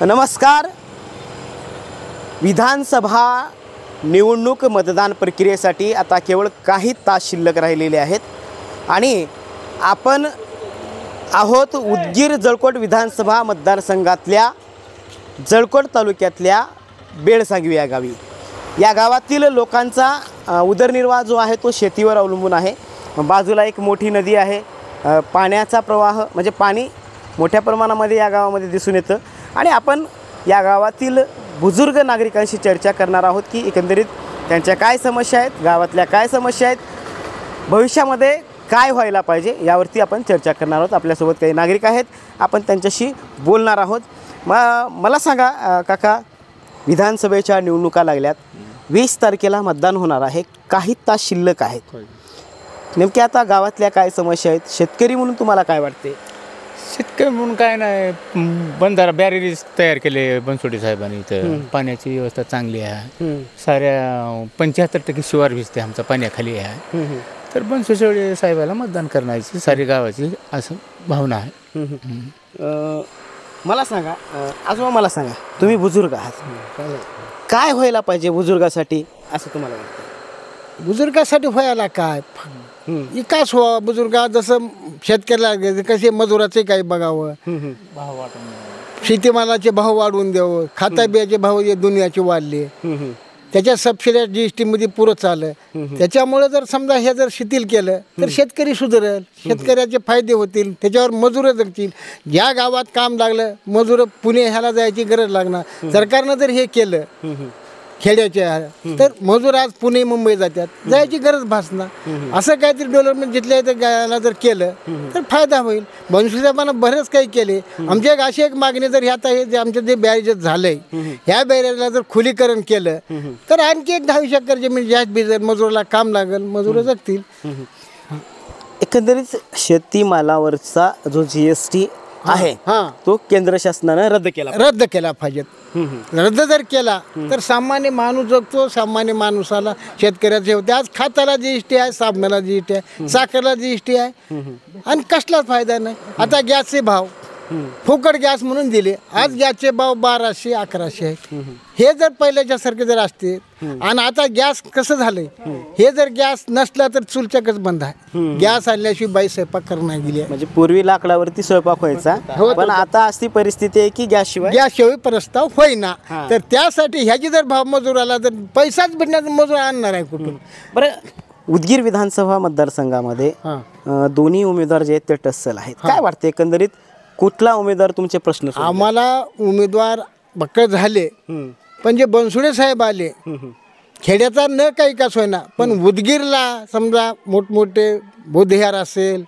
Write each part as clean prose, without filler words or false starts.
नमस्कार. विधानसभा निवडणूक मतदान प्रक्रियेसाठी आता केवळ काही तास शिल्लक राहिलेले आहेत आणि आपण आहोत उदगीर जळकोट विधानसभा मतदारसंघातल्या जळकोट तालुक्यातल्या बेळसांगवी या गावी. या गावातील लोकांचा उदरनिर्वाह जो आहे तो शेतीवर अवलंबून आहे. बाजूला एक मोठी नदी आहे. पाण्याचा प्रवाह म्हणजे पाणी मोठ्या प्रमाणामध्ये या गावामध्ये दिसून येतं आणि आपण या गावातील बुजुर्ग नागरिकांशी चर्चा करणार आहोत की एकंदरीत त्यांच्या काय समस्या आहेत, गावातल्या काय समस्या आहेत, भविष्यामध्ये काय व्हायला पाहिजे यावरती आपण चर्चा करणार आहोत. आपल्यासोबत काही नागरिक आहेत, आपण त्यांच्याशी बोलणार आहोत. मला सांगा काका, विधानसभेच्या निवडणुका लागल्यात, 20 तारखेला मतदान होणार आहे, काही तास शिल्लक आहेत. नेमक्या आता गावातल्या काय समस्या आहेत, शेतकरी म्हणून तुम्हाला काय वाटते? शेतकरी म्हणून काय नाही, बंधारा बॅरेज तयार केले बनसोडे साहेबांनी. इथं पाण्याची व्यवस्था चांगली आहे. साऱ्या 75% शिवार भिजते आमचा पाण्याखाली आहे. तर बनसोडे साहेबाला मतदान करण्याची सारी गावाची असं भावना आहे. मला सांगा आजोबा, मला सांगा, तुम्ही बुजुर्ग आहात, काय व्हायला पाहिजे बुजुर्गासाठी असं तुम्हाला वाटतं? बुजुर्गासाठी व्हायला काय विकास व्हावा बुजुर्गा, जसं शेतकऱ्याला कसे मजुराचे काही बघावं, शेतीमालाचे भाव वाढवून द्यावं, खाता बियाचे भाव हे दुनियाचे वाढले, त्याच्या सबसिड्या GST मध्ये पुरं चाललं. त्याच्यामुळे जर समजा हे जर शिथिल केलं तर शेतकरी सुधारेल, शेतकऱ्याचे फायदे होतील, त्याच्यावर मजूर जगतील. ज्या गावात काम लागलं मजूर पुणे ह्याला जायची गरज लागणार. सरकारनं जर हे केलं खेड्याच्या तर मजूर आज पुणे मुंबई जातात, जायची गरज भासणार. असं काहीतरी डेव्हलपमेंट जिथल्या इथं गायला जर केलं तर फायदा होईल. बनसोडेसाहेबांना बरेच काही केले. आमची एक अशी एक मागणी, जर ह्यात आहे जे आमचं जे बॅरेज झालंय ह्या बॅरेजला जर खुलीकरण केलं तर आणखी एक 10-20 एकर जमीन जास्त भिजल, मजुराला काम लागेल, मजूर जगतील. एकंदरीत शेतीमालावरचा जो GST आहे तो केंद्र शासनानं रद्द केला पाहिजे. रद्द जर केला तर सामान्य माणूस जगतो. सामान्य माणसाला शेतकऱ्याचे होते. आज खाताला GST आहे, साबणाला GST आहे, साखरला GST आहे आणि कसलाच फायदा नाही. आता गॅसचे भाव फुकट गॅस म्हणून दिले, आज गॅसचे भाव 1200-1100 आहेत. हे जर पहिल्याच्या सारखे जर असते आणि आता गॅस कसं झालंय, हे जर गॅस नसला तर चुलचकच बंद आहे. गॅस आणल्याशिवाय बाई स्वयंपाक करणार गेली. म्हणजे पूर्वी लाकडावरती स्वयंपाक व्हायचा, पण आता अशी परिस्थिती आहे की गॅसशिवाय प्रस्ताव होईना. तर त्यासाठी ह्याची जर भाव मजुराला जर पैसाच भेटण्याचा मजूर आणणार आहे कुठून? बरं, उदगीर विधानसभा मतदारसंघामध्ये दोन्ही उमेदवार जे आहेत ते टस्सल आहेत. काय वाटते एकंदरीत कुठला उमेदवार तुमचे प्रश्न? आम्हाला उमेदवार बक्कळ झाले, पण जे बनसोडे साहेब आले, खेड्याचा न काही विकास होईना, पण उदगीरला समजा मोठमोठे बौद्धविहार असेल,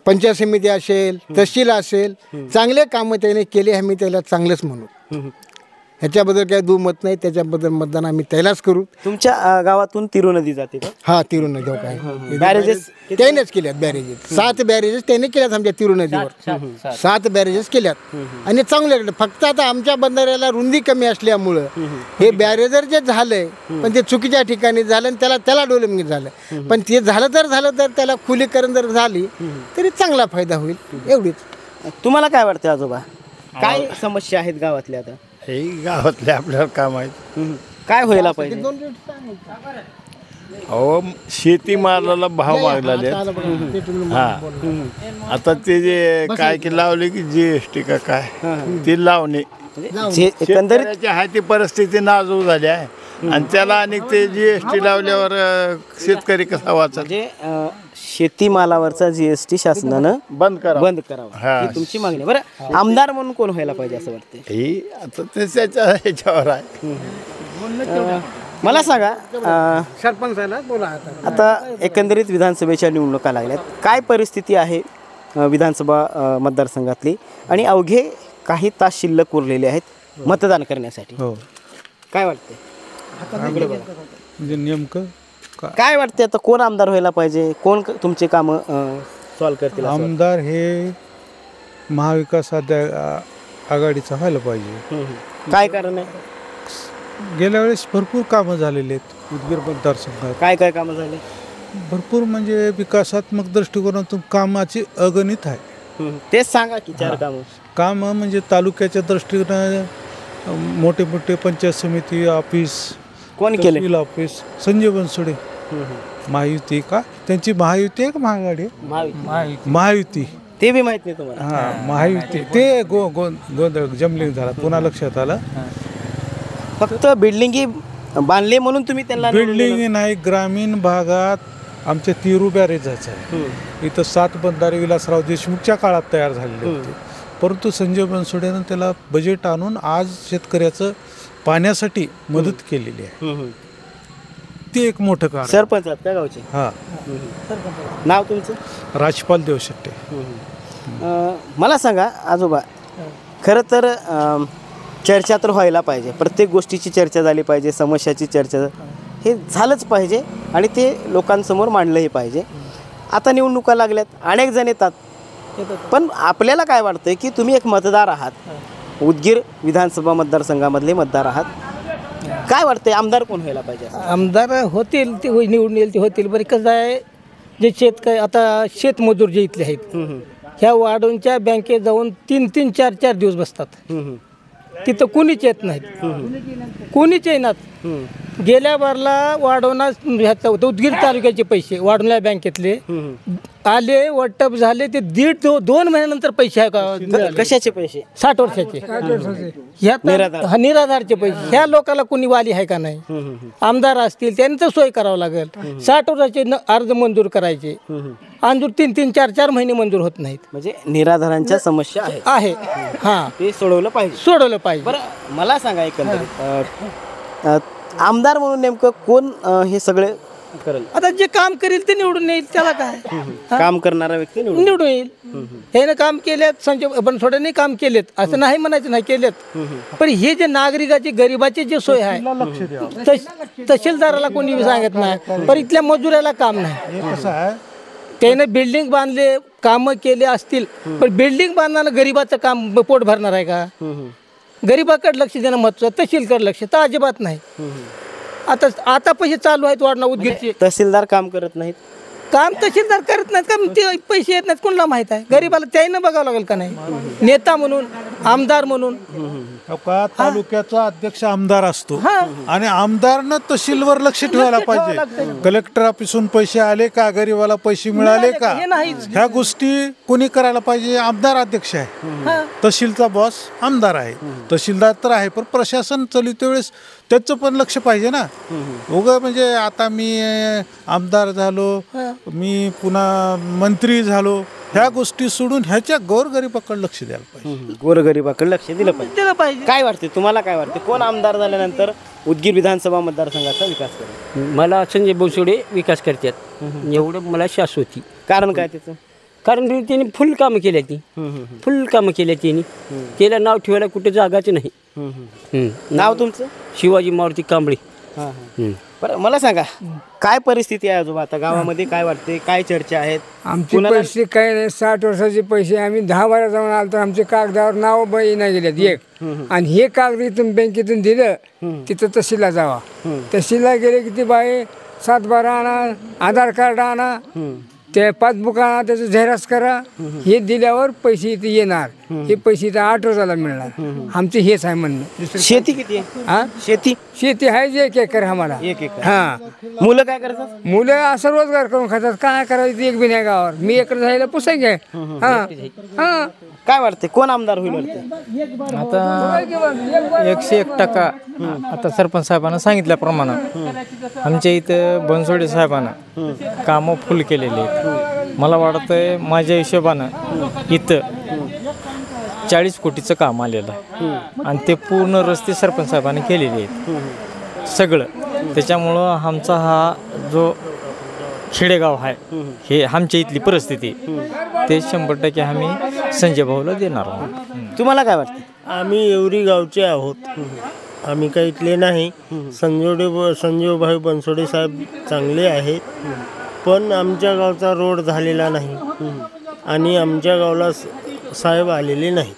पंचायत समिती असेल, तहसील असेल, चांगले कामं त्याने केले. आम्ही त्याला चांगलंच म्हणू. ह्याच्याबद्दल काही दुमत नाही. त्याच्याबद्दल मतदान आम्ही त्यालाच करू. तुमच्या गावातून तिरू नदी जाते का? हा, तिरू नदी काय बॅरेजेस त्यानेच केल्यात. बॅरेजेस 7 बॅरेजेस त्याने केल्यात. आमच्या तिरू नदीवर 7 बॅरेजेस केल्यात आणि चांगले. फक्त आता आमच्या बंधाऱ्याला रुंदी कमी असल्यामुळं हे बॅरेजर जे झालंय पण ते चुकीच्या ठिकाणी झालं आणि त्याला डेव्हलपमेंट झालं. पण ते झालं तर त्याला खुलीकरण जर झाली तरी चांगला फायदा होईल. एवढीच. तुम्हाला काय वाटतं आजोबा, काय समस्या आहेत गावातल्या? आता हे गावातले आपल्याला काम आहेत. काय व्हायला पाहिजे? अहो, शेतीमालाला भाव मागलेले. हा, आता ते जे काय की लावले की GST का काय ते लावणे, एकंदरीत आहे ती परिस्थिती नाजूक झाली आहे आणि त्याला आणि ते GST लावल्यावर शेतकरी कसा वाचा? म्हणजे शेतीमालावरचा GST शासनानं बंद करावा ही तुमची मागणी. बरं, आमदार म्हणून कोण व्हायला पाहिजे असं वाटतं? ही आता ते ह्याच्यावर आहे. मला सांगा, सरपंचाला बोला. आता एकंदरीत विधानसभेच्या निवडणुका लागल्यात, काय परिस्थिती आहे विधानसभा मतदारसंघातली आणि अवघे काही तास शिल्लक उरलेले आहेत मतदान करण्यासाठी? काय वाटते म्हणजे नेमकं काय वाटते आता कोण आमदार व्हायला पाहिजे? कोण तुमचे कामं सॉल्व करतील? आमदार हे महाविकास आघाडीचा व्हायला पाहिजे. काय कारण आहे? गेल्या वेळेस भरपूर कामं झालेली आहेत उदगीर मतदारसंघात. काय कामं झाले? भरपूर म्हणजे विकासात्मक दृष्टिकोनातून कामाची अगणित आहे. तेच सांगा की 4 कामं. काम म्हणजे तालुक्याच्या दृष्टीनं मोठे मोठे पंचायत समिती ऑफिस, कोण केले? तहसील ऑफिस, संजय बनसोडे. महायुती का त्यांची महायुती आहे का महाआघाडी आहे? महायुती. ते बी माहित नाही तुम्हाला? हां महायुती. ते गोंधळ जमलिंग झाला पुन्हा लक्षात आलं. फक्त बिल्डिंगी बांधले म्हणून तुम्ही त्यांना निवडून बिल्डिंग नाही, ग्रामीण भागात आमच्या तिरू बॅरेजाचं आहे. इथं 7 बंधारे विलासराव देशमुखच्या काळात तयार झालेले होते, परंतु संजय बनसोडेनं त्याला बजेट आणून आज शेतकऱ्याचं पाण्यासाठी मदत केलेली आहे. दिलं? ते एक मोठं कारण. सरपंच आहात का गावचे? हां, नाव तुमचं? राजपाल देवशेट्टे. मला सांगा आजोबा, खरं तर चर्चा तर व्हायला पाहिजे, प्रत्येक गोष्टीची चर्चा झाली पाहिजे, समस्याची चर्चा हे झालंच पाहिजे आणि ते लोकांसमोर मांडलंही पाहिजे. आता निवडणुका लागल्यात, अनेक जण येतात, पण आपल्याला काय वाटतंय की तुम्ही एक मतदार आहात, उदगीर विधानसभा मतदारसंघामधले मतदार आहात, काय वाटतंय आमदार कोण व्हायला पाहिजे? आमदार होतील ते निवडून येईल ते होतील. बरं कसं आहे, जे शेतकरी आता शेतमजूर जे इथले आहेत ह्या वाढूंच्या बँकेत जाऊन 3-3, 4-4 दिवस बसतात. तिथं कुणीच येत नाहीत, कुणीच येणार. गेल्या बारला वाढवणा ह्याचा उदगीर तालुक्याचे पैसे वाढवल्या बँकेतले आले, वाटप झाले, ते 1.5-2 महिन्यानंतर पैसे आहे. कशाचे पैसे? 60 वर्षाचे ह्या निराधारचे पैसे. ह्या लोकांना कुणी वाली आहे का नाही? आमदार असतील त्यांनी तर सोय करावं लागेल. 60 वर्षाचे अर्ज मंजूर करायचे, अंजूर 3-3, 4-4 महिने मंजूर होत नाहीत. म्हणजे निराधारांच्या समस्या आहे. हां, ते सोडवलं पाहिजे. सोडवलं पाहिजे. बरं मला सांगा एकंदरीत आमदार म्हणून नेमकं कोण हे सगळे करेल? आता जे काम करेल ते निवडून येईल, त्याला काय? काम करणारा व्यक्ती निवडून येईल. ह्यानं काम केलेत, संजय बनसोडेने काम केलेत असं नाही म्हणायचं नाही, केलेत. पण हे जे नागरिकाचे गरिबाचे जे सोय आहे तहसीलदाराला कोणी सांगत नाही, पण इथल्या मजुराला काम नाही. कसं आहे, त्याने बिल्डिंग बांधले, कामं केले असतील, पण बिल्डिंग बांधताना गरिबाचं काम पोट भरणार आहे का? गरिबाकडे लक्ष देणं महत्वाचं, तहसीलकडे लक्ष तर अजिबात नाही. आता पैसे चालू आहेत वाढणं उदगीरचे. तहसीलदार काम करत नाहीत, काम तहसीलदार करत नाहीत का? ते पैसे येत नाहीत, कोणाला माहित आहे? गरिबाला त्यानं बघावं लागेल का नाही? नेता म्हणून, आमदार म्हणून. का तालुक्याचा अध्यक्ष आमदार असतो आणि आमदारनं तहसीलवर लक्ष ठेवायला पाहिजे. कलेक्टर ऑफिसून पैसे आले का, गरीबाला पैसे मिळाले का, ह्या गोष्टी कोणी करायला पाहिजे? आमदार अध्यक्ष आहे, तहसीलचा बॉस आमदार आहे, तहसीलदार तर आहे, पण प्रशासन चालवते वेळेस त्याचं पण लक्ष पाहिजे ना. उगा म्हणजे आता मी आमदार झालो, मी पुन्हा मंत्री झालो, ह्या गोष्टी सोडून ह्याच्या गोरगरिबाकडे लक्ष द्यायला पाहिजे. गोरगरिबाकडे लक्ष दिलं पाहिजे. काय वाटते तुम्हाला, काय वाटते कोण आमदार झाल्यानंतर उदगीर विधानसभा मतदारसंघाचा विकास करेल? मला संजय बनसोडे विकास करतात, एवढं मला शाश्वती. कारण काय त्याचं? कारण त्यांनी फुल कामं केल्या, फुल कामं केल्या त्यांनी. त्याला नाव ठेवायला कुठे जागाच नाही. नाव तुमचं? शिवाजी मारुती कांबळे. बरं मला सांगा, काय परिस्थिती आहे आजोबा आता गावामध्ये? काय वाटते, काय चर्चा आहेत? आमचे पैसे काय नाही, 60 वर्षाचे पैसे आम्ही 10-12 जाऊन आलो तर आमच्या कागदावर नाव नाही गेलेत एक. आणि हे कागद इथून बँकेतून दिलं, तिथं तहसीलला जावा. तहसीलला गेले की ती बाई 7-12 आणा, आधार कार्ड आणा, ते पासबुक आणा, त्याचं झेरॉक्स करा. हे दिल्यावर पैसे इथे येणार, हे पैसे इथं 8 वर्षाला मिळणार. आमचं हेच आहे म्हणणं. शेती किती आहे? हा, शेती आहे जे 1 एकर आम्हाला. 1 एकर. हा, मुलं काय करतात? मुलं असं रोजगार करून खातात. काय करायचं, एक बी नाही गावावर. मी एकर झालेला पुसायचं आहे. हा हा, काय वाटते कोण आमदार होईल वाटते? आता 101% आता सरपंच साहेबांना सांगितल्याप्रमाणे आमच्या इथं बनसोडे साहेबांना कामं फुल केलेली आहेत. मला वाटतंय माझ्या हिशोबानं इथं 40 कोटीचं काम आलेलं आहे आणि ते पूर्ण रस्ते सरपंच साहेबांनी केलेले आहेत सगळं. त्याच्यामुळं आमचा हा जो खेडेगाव आहे, हे आमच्या इथली परिस्थिती, ते 100% आम्ही संजय भाऊला देणार आहोत. तुम्हाला काय वाटतं? आम्ही एवढी गावचे आहोत, आम्ही काही इथले नाही. संजयभाई बनसोडे साहेब चांगले आहेत, पण आमच्या गावचा रोड झालेला नाही आणि आमच्या गावाला साहेब आलेले नाहीत.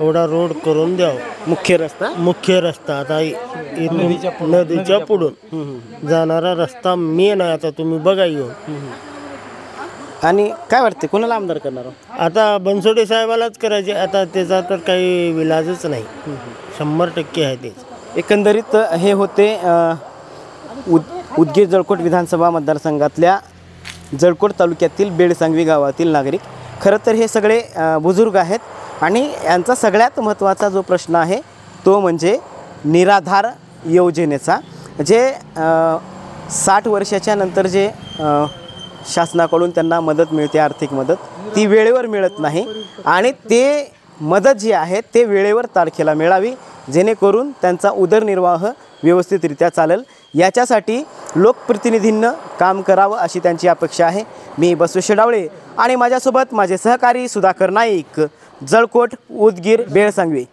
एवढा रोड करून द्यावा. मुख्य रस्ता आता इथून नदीच्या पुढून जाणारा रस्ता मेन आहे. आता तुम्ही बघा येऊन आणि काय वाटते कोणाला आमदार करणार आहोत? आता बनसोडे साहेबालाच करायचे, आता त्याचा तर काही विलाजच नाही, 100% आहे तेच. एकंदरीत हे होते उदगीर जळकोट विधानसभा मतदारसंघातल्या जळकोट तालुक्यातील बेडसांगवी गावातील नागरिक. खरं तर हे सगळे बुजुर्ग आहेत आणि यांचा सगळ्यात महत्त्वाचा जो प्रश्न आहे तो म्हणजे निराधार योजनेचा. जे 60 वर्षाच्या नंतर जे शासनाकडून त्यांना मदत मिळते, आर्थिक मदत, ती वेळेवर मिळत नाही आणि ते मदत जी आहे ते वेळेवर तारखेला मिळावी, जेणेकरून त्यांचा उदरनिर्वाह व्यवस्थितरित्या चालेल. याच्यासाठी लोकप्रतिनिधींनं काम करावं अशी त्यांची अपेक्षा आहे. मी बसवेश्वर डावळे आणि माझ्यासोबत माझे सहकारी सुधाकर नाईक, जळकोट, उदगीर, बेळसांगवी.